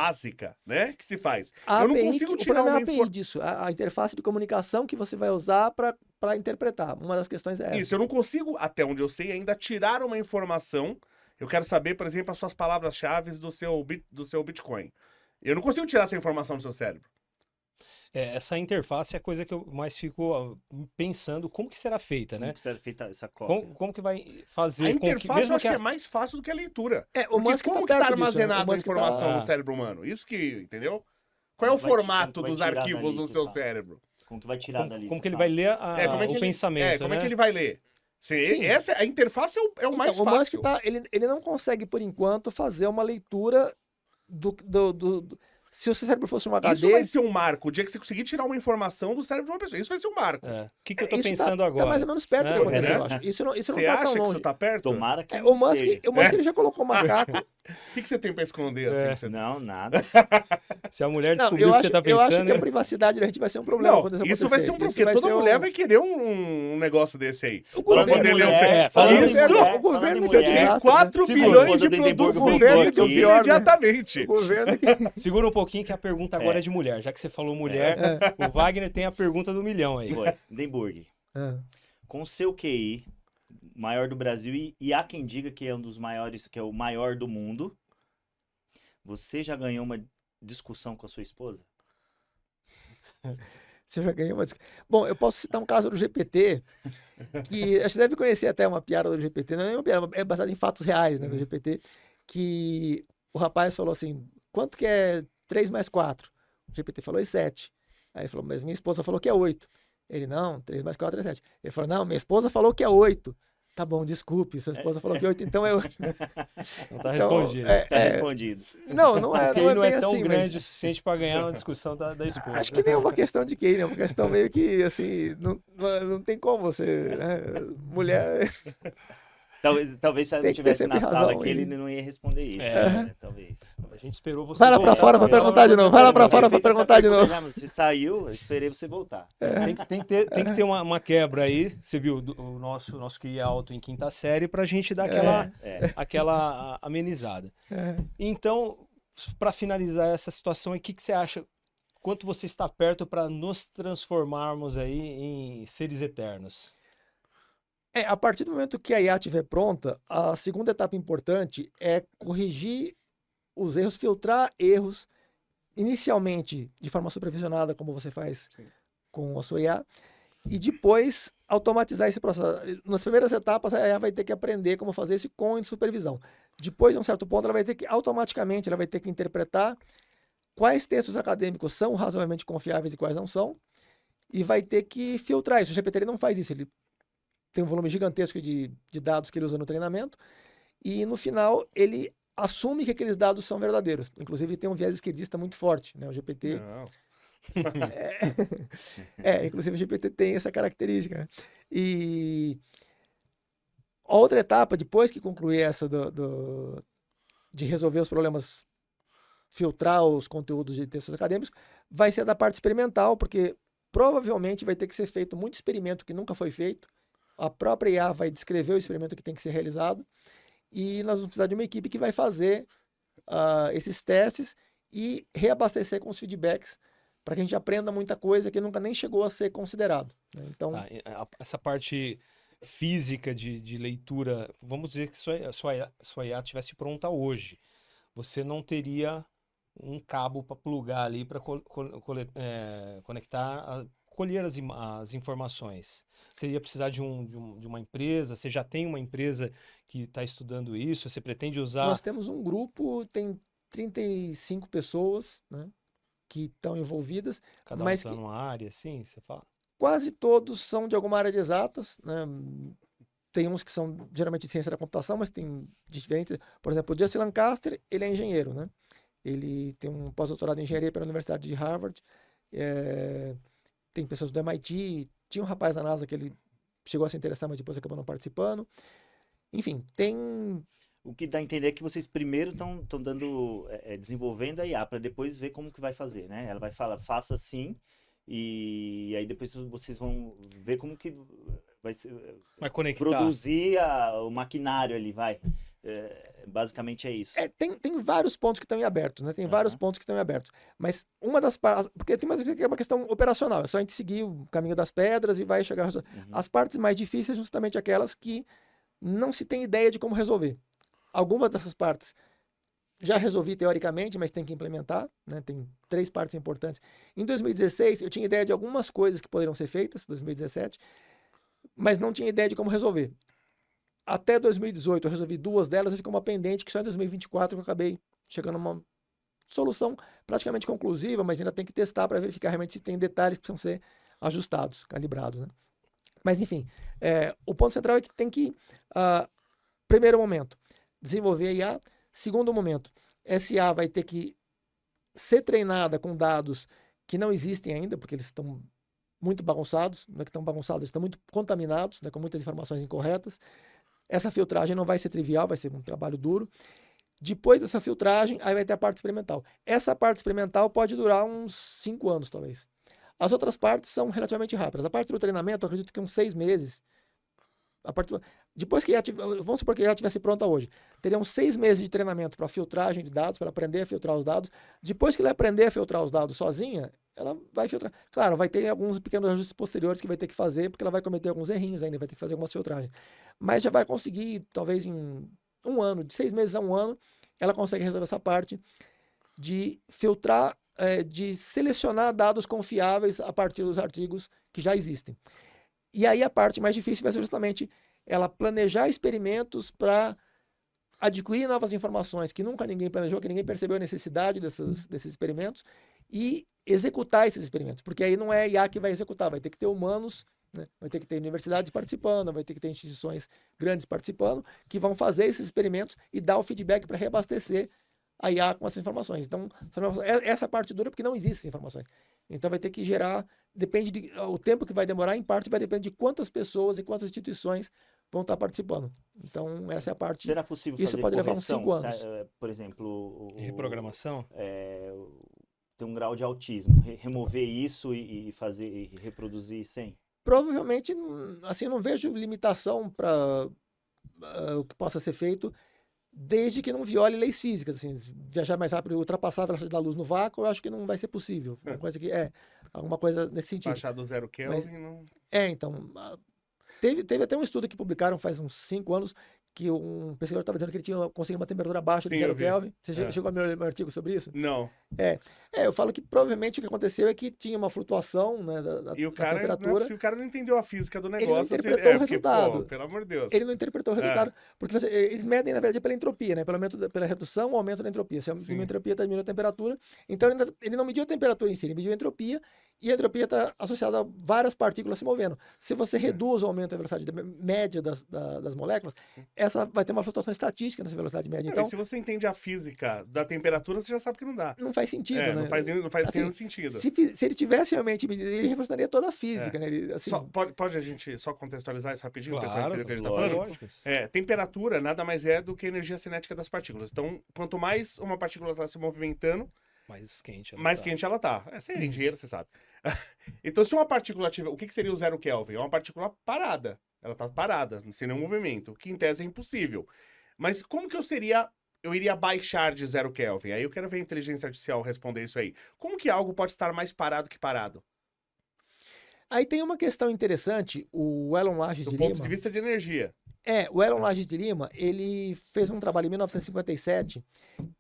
básica, né, que se faz. A Eu não API consigo o tirar problema é uma a API informação. disso, a interface de comunicação que você vai usar para interpretar. Uma das questões é Isso, essa. eu não consigo, até onde eu sei, ainda tirar uma informação. Eu quero saber, por exemplo, as suas palavras-chave do seu Bitcoin. Eu não consigo tirar essa informação do seu cérebro. Essa interface é a coisa que eu mais fico pensando como que será feita, Como né? que será feita essa cópia? Como que vai A fazer com que, interface eu mesmo acho que que a- é mais fácil do que a leitura. O Porque Musk como tá que tá perto disso, né? O armazenada a Musk informação tá- no cérebro humano? Isso que, entendeu? Qual é o Como vai formato vai dos tirar arquivos dali, no você seu fala? cérebro? Como que vai tirar dali? como você que ele fala? vai ler Como é que o ele, pensamento, como é né? que ele vai ler? Sim. A interface é o mais Então, o Musk fácil. ele não consegue, por enquanto, fazer uma leitura se o seu cérebro fosse um HD... Isso vai ser um marco. O dia que você conseguir tirar uma informação do cérebro de uma pessoa. Isso vai ser um marco. O que eu tô isso pensando tá agora? mais ou menos perto do que É, acontecer, né? eu acho. Isso não Você tá acha tão que longe. isso tá perto? Tomara que O não Musk, esteja. ele já colocou macaco. O que você tem pra esconder assim? É. que você- Não, nada. Se a mulher Não, descobrir o que você tá eu acho pensando, que a né? privacidade da gente vai ser um problema Não, quando isso isso vai ser um acontecer. problema. Porque toda ser mulher vai querer um negócio desse aí. O Pra governo- poder ler o mulher, seu... falando Isso! em mulher, o governo falando em que Você mulher, tem desastre, 4 Segura. bilhões de A esposa do produtos Edimburgo vendidos vendidos aqui, pior, né? imediatamente. O governo Segura um pouquinho que a pergunta agora é de mulher. Já que você falou mulher, o Wagner tem a pergunta do milhão aí. Foi, Hindenburg. Com o seu QI, maior do Brasil, e há quem diga que é um dos maiores, que é o maior do mundo, você já ganhou uma discussão com a sua esposa? Você já ganhou uma Bom, eu posso citar um caso do GPT, que acho que deve conhecer até uma piada do GPT, não é uma piada, é baseado em fatos reais, né, do GPT, que o rapaz falou assim, quanto que é 3 mais 4? O GPT falou, é 7. Aí ele falou, mas minha esposa falou que é 8. Ele, não, 3 mais 4 é 7. Ele falou, não, minha esposa falou que é 8. Tá bom, desculpe, sua esposa falou que é 8, então é 8. Não tá Então, respondido. Tá respondido. Não é, Porque não ele é não bem é tão assim, grande o mas suficiente para ganhar uma discussão da esposa. acho que nem é uma questão de QI, né? É uma questão meio que, assim, não tem como você, né? Mulher... Talvez se ela Tem não que ter estivesse sempre na sala razão aqui, aí. ele não ia responder isso. É. Né? Talvez. A gente esperou você Vai lá pra voltar, fora pra Wagner. perguntar de novo. Vai lá pra fora pra Feita essa perguntar de pergunta novo. já, você saiu, eu esperei você voltar. Tem que ter uma quebra aí. Você viu o nosso QI é alto em quinta série pra gente dar aquela amenizada. Então, para finalizar essa situação, o que você acha? Quanto você está perto para nos transformarmos aí em seres eternos? A partir do momento que a IA estiver pronta, a segunda etapa importante é corrigir os erros, filtrar erros, inicialmente de forma supervisionada, como você faz com a sua IA, e depois automatizar esse processo. Nas primeiras etapas, a IA vai ter que aprender como fazer isso com supervisão. Depois, de um certo ponto, ela vai ter que, automaticamente, ela vai ter que interpretar quais textos acadêmicos são razoavelmente confiáveis e quais não são, e vai ter que filtrar isso. O GPT ele não faz isso, ele tem um volume gigantesco de dados que ele usa no treinamento, e no final ele assume que aqueles dados são verdadeiros. Inclusive, ele tem um viés esquerdista muito forte, né? O GPT... Não. Inclusive o GPT tem essa característica. Né? E a outra etapa, depois que concluir essa de resolver os problemas, filtrar os conteúdos de textos acadêmicos, vai ser da parte experimental, porque provavelmente vai ter que ser feito muito experimento que nunca foi feito. A própria IA vai descrever o experimento que tem que ser realizado e nós vamos precisar de uma equipe que vai fazer esses testes e reabastecer com os feedbacks para que a gente aprenda muita coisa que nunca nem chegou a ser considerado. Né? Então, essa parte física de leitura, vamos dizer que sua IA estivesse pronta hoje, você não teria um cabo para plugar ali para conectar, colher as informações. Você ia precisar de uma empresa? Você já tem uma empresa que está estudando isso? Você pretende usar? Nós temos um grupo, tem 35 pessoas, né, que estão envolvidas. Cada um mas está numa área, assim, você fala? Quase todos são de alguma área de exatas, né? Tem uns que são geralmente de ciência da computação, mas tem diferentes. Por exemplo, o Justin Lancaster, ele é engenheiro, né? Ele tem um pós-doutorado em engenharia pela Universidade de Harvard. Tem pessoas do MIT. Tinha um rapaz da NASA que ele chegou a se interessar, mas depois acabou não participando. Enfim, tem... O que dá a entender é que vocês primeiro estão desenvolvendo a IA para depois ver como que vai fazer, né? Ela vai falar, faça assim, e aí depois vocês vão ver como que vai conectar. produzir o maquinário ali, vai. Basicamente é isso. Tem vários pontos que estão em abertos, né? Tem vários pontos que estão em abertos. Mas uma das partes... Porque tem mais que é uma questão operacional. É só a gente seguir o caminho das pedras e vai chegar... As partes mais difíceis são justamente aquelas que não se tem ideia de como resolver. Algumas dessas partes já resolvi teoricamente, mas tem que implementar, né? Tem 3 partes importantes. Em 2016, eu tinha ideia de algumas coisas que poderiam ser feitas, 2017, mas não tinha ideia de como resolver. Até 2018 eu resolvi 2 delas e ficou uma pendente que só em 2024 eu acabei chegando a uma solução praticamente conclusiva, mas ainda tem que testar para verificar realmente se tem detalhes que precisam ser ajustados, calibrados, né? Mas enfim, o ponto central é que tem que, primeiro momento, desenvolver a IA. Segundo momento, essa IA vai ter que ser treinada com dados que não existem ainda, porque eles estão muito bagunçados, não é que estão bagunçados, eles estão muito contaminados, né, com muitas informações incorretas. Essa filtragem não vai ser trivial, vai ser um trabalho duro. Depois dessa filtragem, aí vai ter a parte experimental. Essa parte experimental pode durar uns 5 anos, talvez. As outras partes são relativamente rápidas. A parte do treinamento, eu acredito que uns 6 meses. Depois que vamos supor que já estivesse pronta hoje, teriam 6 meses de treinamento para filtragem de dados, para aprender a filtrar os dados. Depois que ela aprender a filtrar os dados sozinha, ela vai filtrar. Claro, vai ter alguns pequenos ajustes posteriores que vai ter que fazer, porque ela vai cometer alguns errinhos ainda, vai ter que fazer algumas filtragens. Mas já vai conseguir, talvez em 1 ano, de 6 meses a 1 ano, ela consegue resolver essa parte de filtrar, de selecionar dados confiáveis a partir dos artigos que já existem. E aí a parte mais difícil vai ser justamente ela planejar experimentos para adquirir novas informações que nunca ninguém planejou, que ninguém percebeu a necessidade desses experimentos e executar esses experimentos. Porque aí não é a IA que vai executar, vai ter que ter humanos, né? Vai ter que ter universidades participando, vai ter que ter instituições grandes participando, que vão fazer esses experimentos e dar o feedback para reabastecer a IA com essas informações. Então, essa parte dura porque não existem informações. Então vai ter que gerar, o tempo que vai demorar, em parte, vai depender de quantas pessoas e quantas instituições vão estar participando. Então, essa é a parte... Será possível isso fazer pode levar uns correção? 5 anos. Por exemplo... Reprogramação? Tem um grau de autismo. Remover isso e fazer e reproduzir sem? Provavelmente, assim, eu não vejo limitação para o que possa ser feito, desde que não viole leis físicas, assim, viajar mais rápido e ultrapassar a velocidade da luz no vácuo, eu acho que não vai ser possível. Alguma coisa nesse sentido. Baixar do 0 Kelvin, não... Então, teve até um estudo que publicaram faz uns 5 anos, que um pesquisador estava dizendo que ele tinha conseguido uma temperatura abaixo de 0 Kelvin. Você chegou a ler meu artigo sobre isso? Não. Eu falo que provavelmente o que aconteceu é que tinha uma flutuação, né, da temperatura. Se o cara não entendeu a física do negócio... Ele não interpretou o resultado. Porque, pelo amor de Deus. Ele não interpretou o resultado. Porque eles medem, na verdade, pela entropia, né? Pela redução ou aumento da entropia. Se a entropia está diminuindo a temperatura, então ele não mediu a temperatura em si, ele mediu a entropia, e a entropia está associada a várias partículas se movendo. Se você reduz ou aumenta a velocidade média das moléculas, essa vai ter uma flutuação estatística nessa velocidade média. Então, e se você entende a física da temperatura, você já sabe que não dá. Não faz sentido, né? Não faz nenhum sentido. Se ele tivesse realmente medido, ele revolucionaria toda a física, né? Ele, assim... Pode a gente só contextualizar isso rapidinho, claro, pessoal, que a gente tá falando? Temperatura nada mais é do que a energia cinética das partículas. Então, quanto mais uma partícula está se movimentando, mais quente ela tá. Você é engenheiro, você sabe. Então, se uma partícula tiver... O que seria o 0 Kelvin? É uma partícula parada. Ela tá parada, sem nenhum movimento. O que, em tese, é impossível. Mas como que eu iria baixar de 0 Kelvin? Aí eu quero ver a inteligência artificial responder isso aí. Como que algo pode estar mais parado que parado? Aí tem uma questão interessante. O Elon Lages de Lima... Do ponto de vista de energia. O Elon Lages de Lima, ele fez um trabalho em 1957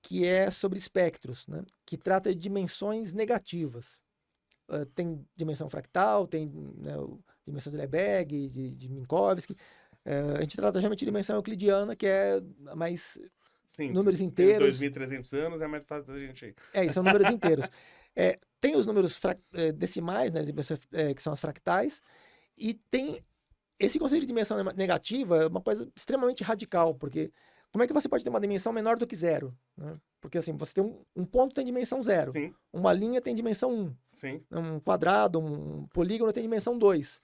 que é sobre espectros, né? Que trata de dimensões negativas. Tem dimensão fractal, tem, né, dimensão de Lebesgue, de Minkowski. A gente trata geralmente de dimensão euclidiana, que é mais... Sim, números inteiros. 2.300 anos, é mais fácil da gente... São números inteiros. Tem os números decimais, né, que são as fractais, e tem... Esse conceito de dimensão negativa é uma coisa extremamente radical, porque como é que você pode ter uma dimensão menor do que 0? Né? Porque assim, você tem um ponto tem dimensão 0, Sim. Uma linha tem dimensão 1, Sim. Um quadrado, um polígono tem dimensão 2.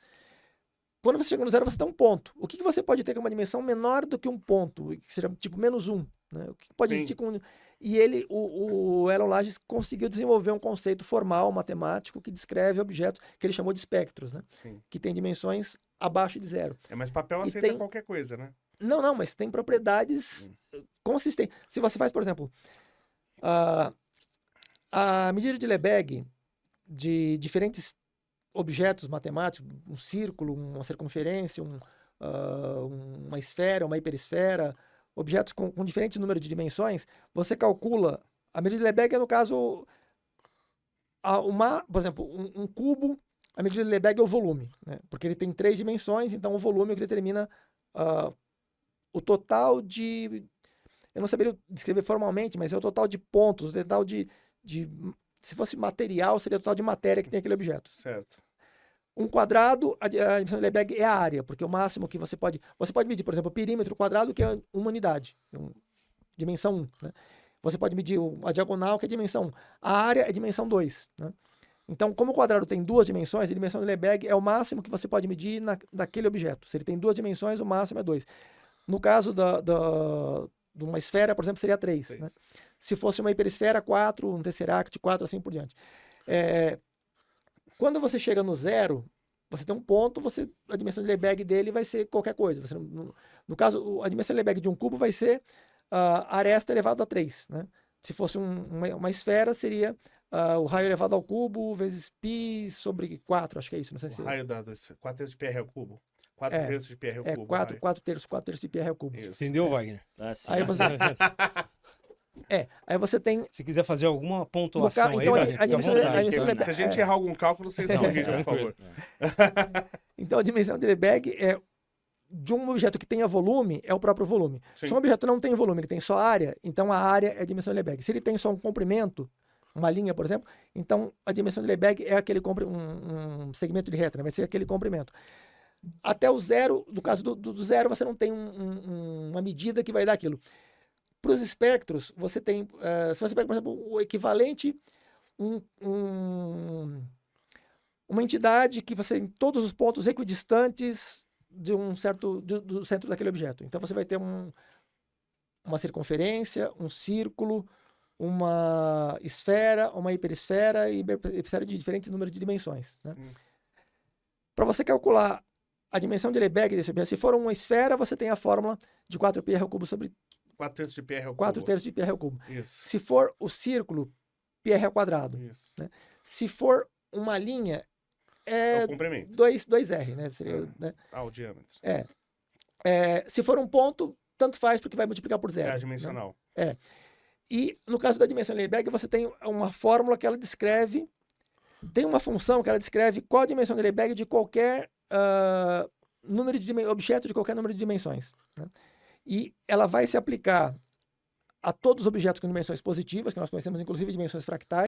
Quando você chega no 0, você tem um ponto. O que você pode ter com uma dimensão menor do que um ponto, que seja tipo menos 1? Né? O que pode existir com... E o Elon Lages conseguiu desenvolver um conceito formal, matemático, que descreve objetos que ele chamou de espectros, né? Que tem dimensões abaixo de 0. Mas papel aceita qualquer coisa, né? Não, mas tem propriedades consistente. Se você faz, por exemplo, a medida de Lebesgue de diferentes objetos matemáticos, um círculo, uma circunferência, uma esfera, uma hiperesfera, objetos com diferentes números de dimensões, você calcula. A medida de Lebesgue é, no caso, por exemplo, um cubo, a medida de Lebesgue é o volume, né? Porque ele tem 3 dimensões, então o volume é o que determina o total de... Eu não saberia descrever formalmente, mas é o total de pontos, o total de se fosse material, seria o total de matéria que tem aquele objeto. Certo. Um quadrado, a dimensão de Lebesgue é a área, porque o máximo que você pode medir, por exemplo, o perímetro quadrado, que é uma unidade, dimensão 1, né? Você pode medir a diagonal, que é dimensão 1. A área é dimensão 2, né? Então, como o quadrado tem 2 dimensões, a dimensão de Lebesgue é o máximo que você pode medir daquele objeto. Se ele tem 2 dimensões, o máximo é 2. No caso de uma esfera, por exemplo, seria 3. Né? Se fosse uma hiperesfera, 4, um tesseract, 4, assim por diante. Quando você chega no zero, você tem um ponto, a dimensão de Lebesgue dele vai ser qualquer coisa. No caso, a dimensão de Lebesgue de um cubo vai ser aresta elevado a 3. Né? Se fosse uma esfera, seria o raio elevado ao cubo vezes π sobre 4, acho que é isso. Não sei se o raio da 4 terços de πr ao cubo. 4 terços de πr ao cubo. 4 terços de πr ao cubo. Isso. Entendeu, Wagner? Aí você tem... Se quiser fazer alguma pontuação então, aí, a dimensão Se a gente errar algum cálculo, vocês corrijam, por favor. Então, a dimensão de Lebesgue é de um objeto que tenha volume, é o próprio volume. Sim. Se um objeto não tem volume, ele tem só área, então a área é a dimensão de Lebesgue. Se ele tem só um comprimento, uma linha, por exemplo, então a dimensão de Lebesgue é aquele um segmento de reta, né? Vai ser aquele comprimento. Até o zero, no caso do zero, você não tem uma medida que vai dar aquilo. Para os espectros, você tem, se você pega, por exemplo, o equivalente, uma entidade que você tem todos os pontos equidistantes do centro daquele objeto. Então você vai ter uma circunferência, um círculo, uma esfera, uma hiperesfera e hiperesfera de diferentes números de dimensões. Né? Para você calcular a dimensão de Lebesgue desse objeto, se for uma esfera, você tem a fórmula de 4πr ao cubo sobre 4 terços de πr ao cubo. 4 terços de πr ao cubo. Isso. Se for o círculo, πr ao quadrado. Isso. Né? Se for uma linha, é o comprimento. 2r, né? Seria, né? O diâmetro. Se for um ponto, tanto faz, porque vai multiplicar por zero. É adimensional. Né? E no caso da dimensão de Lebesgue, você tem uma fórmula que ela descreve, tem uma função que ela descreve qual a dimensão de Lebesgue de qualquer objeto de qualquer número de dimensões. Né? E ela vai se aplicar a todos os objetos com dimensões positivas, que nós conhecemos inclusive dimensões fractais,